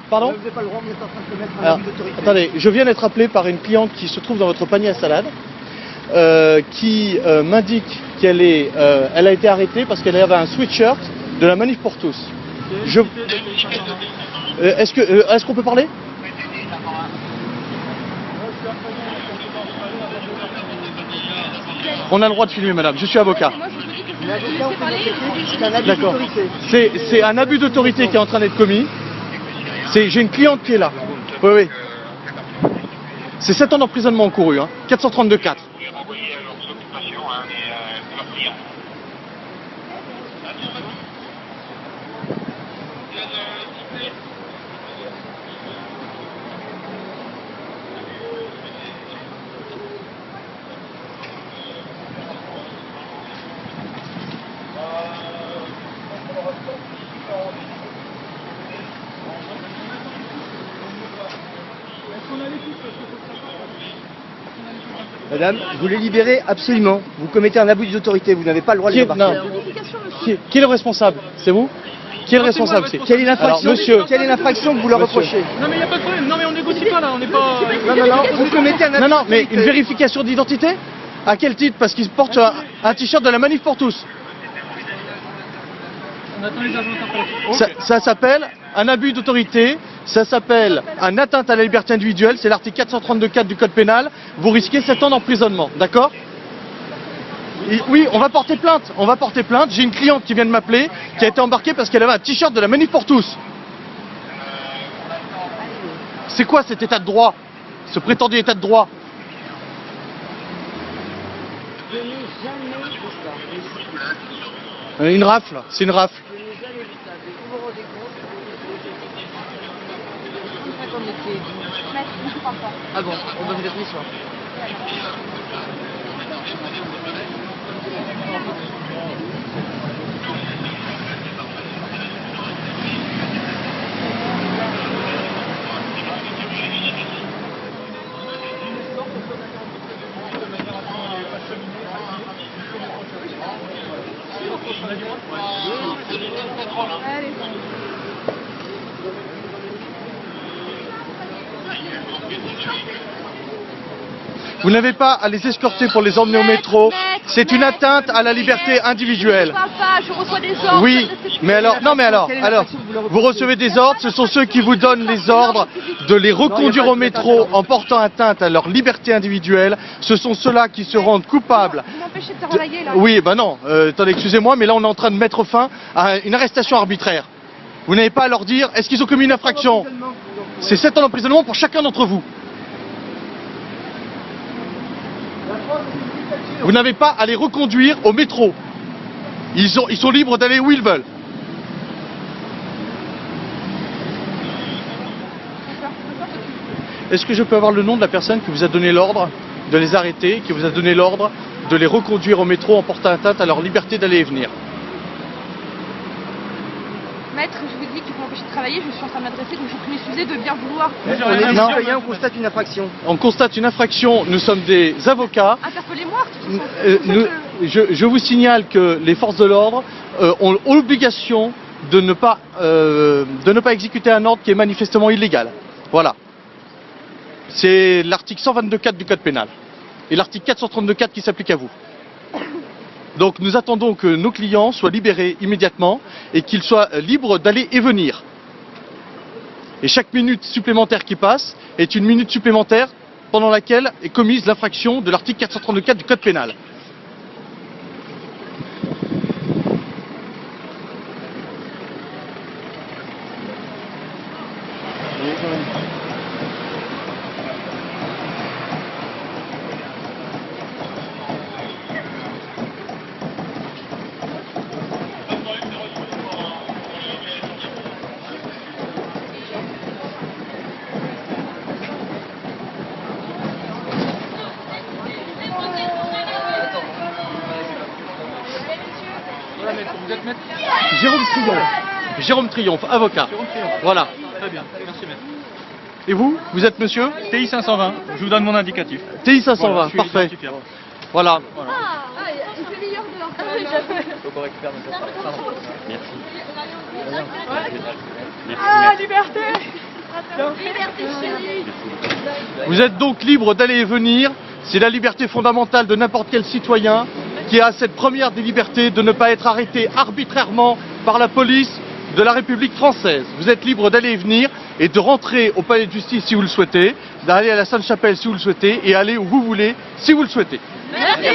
Pardon? Vous n'avez pas le droit, vous êtes en train de commettre un Alors, abus d'autorité. attendez, je viens d'être appelé par une cliente qui se trouve dans votre panier à salade, qui m'indique qu'elle elle a été arrêtée parce qu'elle avait un sweatshirt de la Manif pour tous. Est-ce qu'on peut parler? On a le droit de filmer, madame. Je suis avocat. D'accord. C'est un abus d'autorité qui est en train d'être commis. J'ai une cliente qui est là. Oui, oui. C'est 7 ans d'emprisonnement encouru, hein. 432-4. Madame, vous les libérez absolument. Vous commettez un abus d'autorité, vous n'avez pas le droit de les embarquer. Qui est le responsable? C'est vous? Qui est le responsable? Quelle est l'infraction? Monsieur, Quelle est l'infraction que vous leur reprochez? Non mais il n'y a pas de problème, non mais on négocie pas là, on n'est pas... Non, vous commettez un abus non, mais d'autorité. une vérification d'identité? À quel titre? Parce qu'ils portent un t-shirt de la Manif pour tous. On attend les agents d'interpellation. Ça s'appelle un abus d'autorité, ça s'appelle un atteinte à la liberté individuelle, c'est l'article 432-4 du code pénal, vous risquez 7 ans d'emprisonnement, d'accord? Oui, on va porter plainte, j'ai une cliente qui vient de m'appeler, qui a été embarquée parce qu'elle avait un t-shirt de la Manif pour tous. C'est quoi cet état de droit? Ce prétendu état de droit? Je n'ai jamais vu ça. Une rafle, c'est une rafle. Je n'ai jamais vu ça. Vous vous rendez compte? C'est comme métier. Maître, je ne crois pas. Ah bon, on va vous être mis soir. Allez. Vous n'avez pas à les escorter pour les emmener au métro. C'est une atteinte à la liberté individuelle. Je reçois des ordres. Oui, mais alors, non mais alors, vous recevez des ordres, ce sont ceux qui vous donnent les ordres de les reconduire au métro en portant atteinte à leur liberté individuelle. Ce sont ceux-là qui se rendent coupables. Vous m'empêchez de te relayer là. Oui, ben non, attendez, excusez-moi, mais là on est en train de mettre fin à une arrestation arbitraire. Vous n'avez pas à leur dire, est-ce qu'ils ont commis une infraction? C'est 7 ans d'emprisonnement pour chacun d'entre vous. Vous n'avez pas à les reconduire au métro. Ils sont libres d'aller où ils veulent. Est-ce que je peux avoir le nom de la personne qui vous a donné l'ordre de les arrêter, qui vous a donné l'ordre de les reconduire au métro en portant atteinte à leur liberté d'aller et venir? Maître, je vous dis qu'il faut m'empêcher de travailler, je suis en train de m'adresser, donc je prie m'excuser de bien vouloir. On est des citoyens, on constate une infraction. On constate une infraction, nous sommes des avocats. Interpellez-moi, de toute façon. Je vous signale que les forces de l'ordre ont l'obligation de ne pas exécuter un ordre qui est manifestement illégal. Voilà. C'est l'article 122.4 du code pénal et l'article 432.4 qui s'applique à vous. Donc nous attendons que nos clients soient libérés immédiatement et qu'ils soient libres d'aller et venir. Et chaque minute supplémentaire qui passe est une minute supplémentaire pendant laquelle est commise l'infraction de l'article 432.4 du code pénal. Vous êtes maître? Jérôme Triomphe. Jérôme Triomphe, avocat. Jérôme Triomphe. Voilà. Très bien, merci maître. Et vous êtes monsieur? TI 520, je vous donne mon indicatif. TI 520, Voilà, je suis parfait. identifié. Voilà. Il fait meilleur dehors. Faut qu'on récupère notre... Pardon. Merci. Ah, liberté! Vous êtes donc libre d'aller et venir. C'est la liberté fondamentale de n'importe quel citoyen qui a cette première des libertés de ne pas être arrêté arbitrairement par la police de la République française. Vous êtes libre d'aller et venir et de rentrer au palais de justice si vous le souhaitez, d'aller à la Sainte-Chapelle si vous le souhaitez et aller où vous voulez si vous le souhaitez. Merci.